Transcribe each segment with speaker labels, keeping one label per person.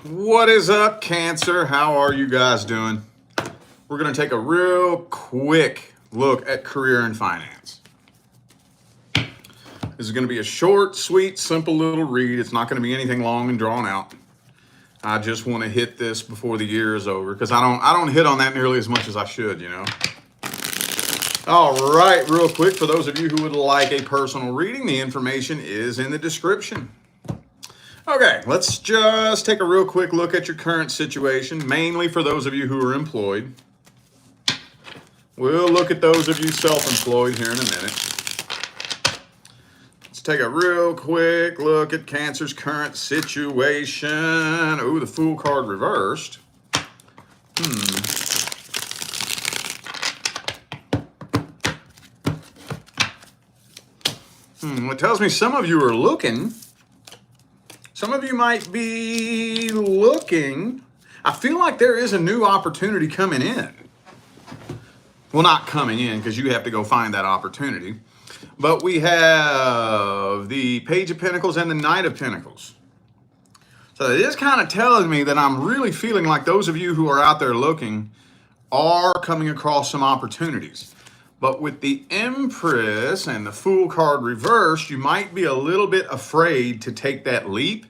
Speaker 1: What is up, Cancer? How are you guys doing? We're going to take a real quick look at career and finance. This is going to be a short, sweet, simple little read. It's not going to be anything long and drawn out. I just want to hit this before the year is over because I don't hit on that nearly as much as I should, you know. All right, real quick, for those of you who would like a personal reading, the information is in the description. Okay, let's just take a real quick look at your current situation, mainly for those of you who are employed. We'll look at those of you self-employed here in a minute. Let's take a real quick look at Cancer's current situation. Ooh, the Fool card reversed. It tells me some of you are looking. Some of you might be looking. I feel like there is a new opportunity coming in. Well, not coming in because you have to go find that opportunity. But we have the Page of Pentacles and the Knight of Pentacles. So it is kind of telling me that I'm really feeling like those of you who are out there looking are coming across some opportunities. But with the Empress and the Fool card reversed, you might be a little bit afraid to take that leap,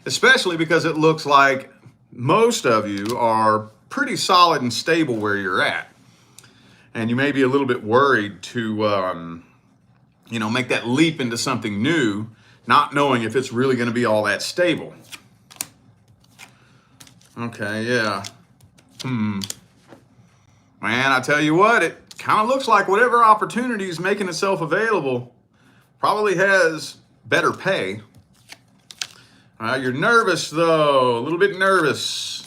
Speaker 1: especially because it looks like most of you are pretty solid and stable where you're at. And you may be a little bit worried to, make that leap into something new, not knowing if it's really going to be all that stable. Okay, yeah. Man, I tell you what, it kind of looks like whatever opportunity is making itself available probably has better pay. You're nervous, though. A little bit nervous.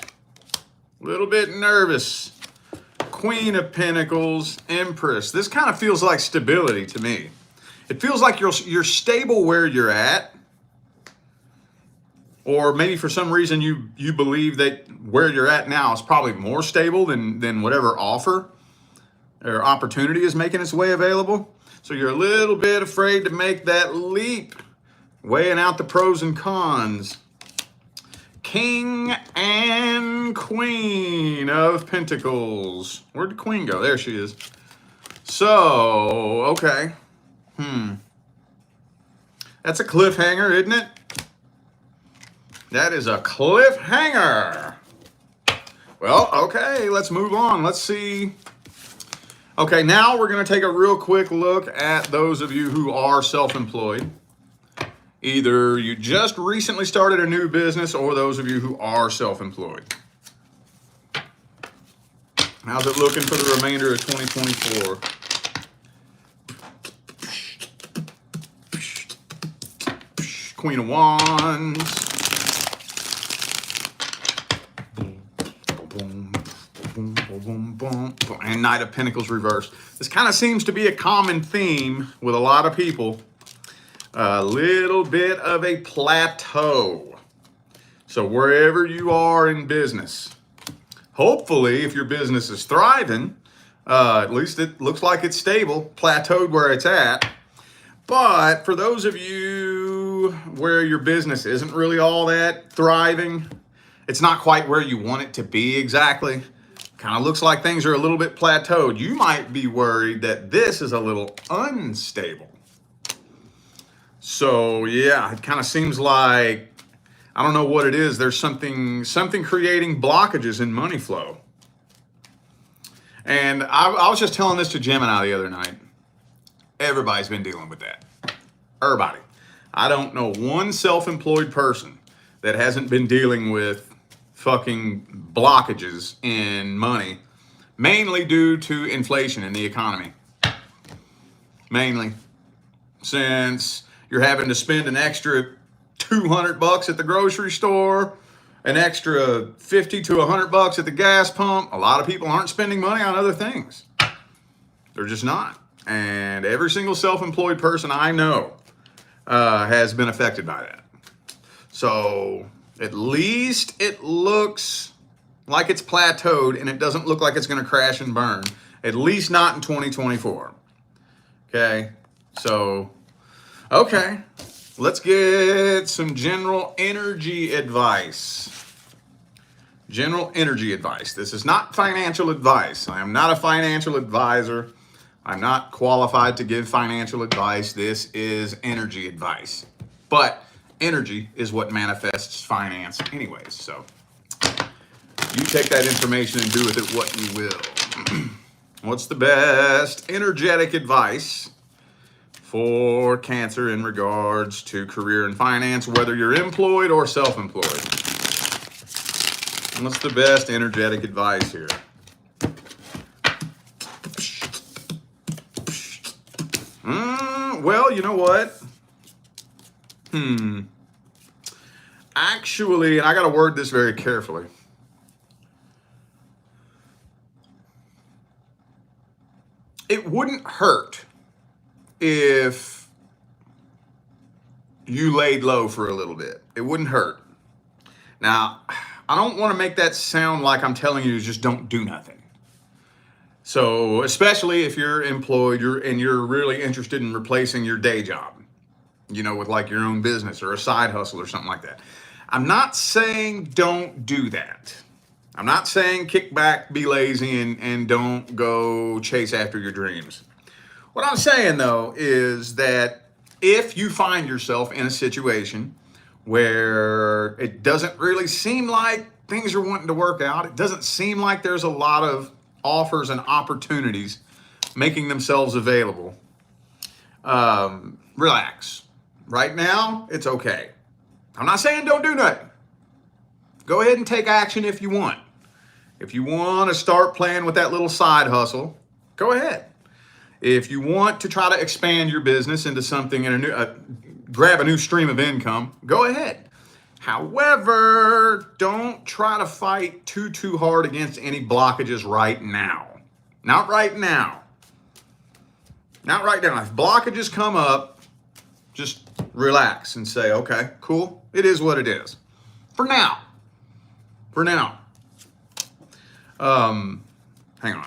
Speaker 1: Queen of Pentacles, Empress. This kind of feels like stability to me. It feels like you're stable where you're at. Or maybe for some reason you believe that where you're at now is probably more stable than whatever offer or opportunity is making its way available. So you're a little bit afraid to make that leap, weighing out the pros and cons. King and Queen of Pentacles. Where'd the Queen go? There she is. So, okay. That's a cliffhanger, isn't it? That is a cliffhanger. Well, okay, let's move on. Let's see. Okay, now we're going to take a real quick look at those of you who are self-employed. Either you just recently started a new business or those of you who are self-employed. How's it looking for the remainder of 2024? Queen of Wands. And Knight of Pentacles reversed. This kind of seems to be a common theme with a lot of people. A little bit of a plateau. So wherever you are in business, hopefully if your business is thriving, at least it looks like it's stable, plateaued where it's at. But for those of you where your business isn't really all that thriving, it's not quite where you want it to be exactly. Kind of looks like things are a little bit plateaued. You might be worried that this is a little unstable. So yeah, it kind of seems like, I don't know what it is. There's something creating blockages in money flow. And I was just telling this to Gemini the other night. Everybody's been dealing with that. Everybody. I don't know one self-employed person that hasn't been dealing with fucking blockages in money, mainly due to inflation in the economy. Mainly. Since you're having to spend an extra $200 at the grocery store, an extra $50 to $100 at the gas pump. A lot of people aren't spending money on other things. They're just not. And every single self-employed person I know has been affected by that. So at least it looks like it's plateaued and it doesn't look like it's going to crash and burn. At least not in 2024. Okay, so, okay, let's get some general energy advice. General energy advice. This is not financial advice. I am not a financial advisor. I'm not qualified to give financial advice. This is energy advice. But energy is what manifests finance anyways. So you take that information and do with it what you will. What's the best energetic advice for Cancer in regards to career and finance, whether you're employed or self-employed? What's the best energetic advice here? Well, you know what? Actually, and I got to word this very carefully. It wouldn't hurt if you laid low for a little bit. It wouldn't hurt. Now, I don't want to make that sound like I'm telling you to just don't do nothing. So, especially if you're employed, you're really interested in replacing your day job, with like your own business or a side hustle or something like that. I'm not saying don't do that. I'm not saying kick back, be lazy, and don't go chase after your dreams. What I'm saying, though, is that if you find yourself in a situation where it doesn't really seem like things are wanting to work out, it doesn't seem like there's a lot of offers and opportunities making themselves available, relax. Right now, it's okay. I'm not saying don't do nothing. Go ahead and take action if you want. If you want to start playing with that little side hustle, go ahead. If you want to try to expand your business into something and grab a new stream of income, go ahead. However, don't try to fight too hard against any blockages right now. Not right now. Not right now. If blockages come up, just relax and say, okay, cool. It is what it is. For now. Hang on.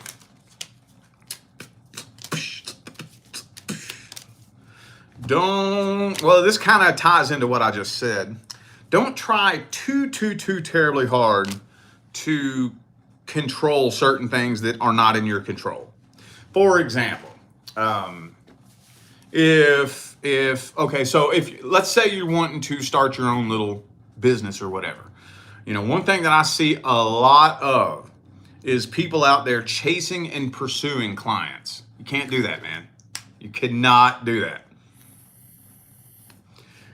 Speaker 1: Well, this kind of ties into what I just said. Don't try too terribly hard to control certain things that are not in your control. For example, if let's say you're wanting to start your own little business or whatever. One thing that I see a lot of is people out there chasing and pursuing clients. You can't do that, man. You cannot do that.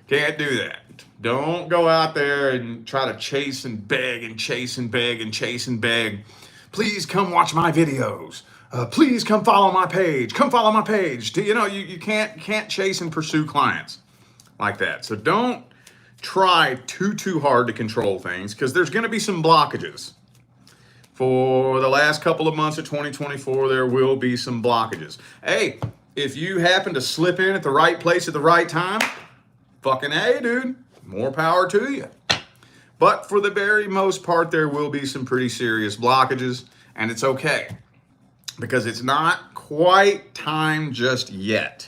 Speaker 1: Can't do that. Don't go out there and try to chase and beg and chase and beg and chase and beg. Please come watch my videos. Please come follow my page. Come follow my page. You can't chase and pursue clients like that. So don't try too hard to control things, because there's going to be some blockages. For the last couple of months of 2024, there will be some blockages. Hey, if you happen to slip in at the right place at the right time, fucking A, dude, more power to you. But for the very most part, there will be some pretty serious blockages, and it's okay, because it's not quite time just yet.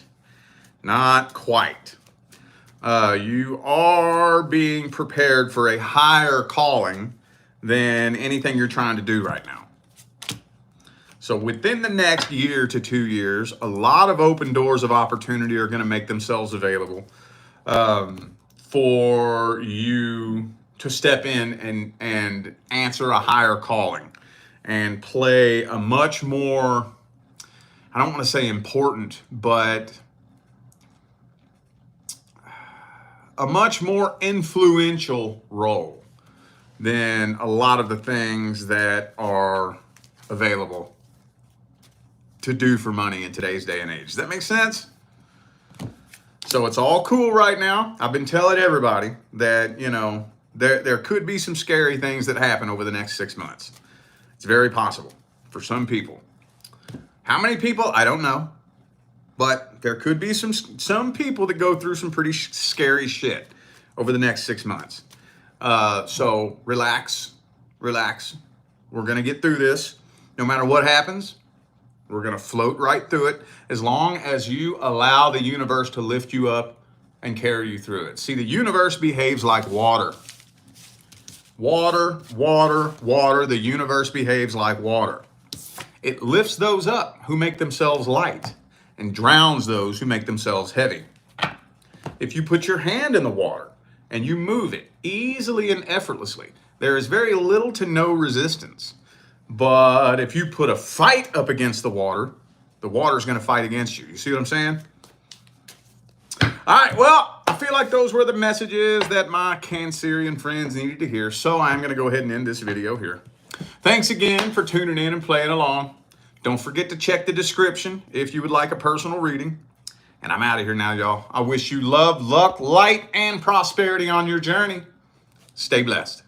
Speaker 1: Not quite. You are being prepared for a higher calling than anything you're trying to do right now. So within the next year to 2 years, a lot of open doors of opportunity are going to make themselves available for you to step in and answer a higher calling and play a much more, I don't want to say important, but a much more influential role than a lot of the things that are available to do for money in today's day and age. Does that make sense? So it's all cool right now. I've been telling everybody that, there could be some scary things that happen over the next 6 months. It's very possible for some people. How many people? I don't know. But there could be some people that go through some pretty scary shit over the next 6 months. So relax. We're going to get through this. No matter what happens, we're going to float right through it, as long as you allow the universe to lift you up and carry you through it. See, the universe behaves like water. Water, water, water. The universe behaves like water. It lifts those up who make themselves light and drowns those who make themselves heavy. If you put your hand in the water and you move it easily and effortlessly, there is very little to no resistance. But if you put a fight up against the water is going to fight against you. You see what I'm saying? All right, well, I feel like those were the messages that my Cancerian friends needed to hear, so I'm going to go ahead and end this video here. Thanks again for tuning in and playing along. Don't forget to check the description if you would like a personal reading. And I'm out of here now, y'all. I wish you love, luck, light, and prosperity on your journey. Stay blessed.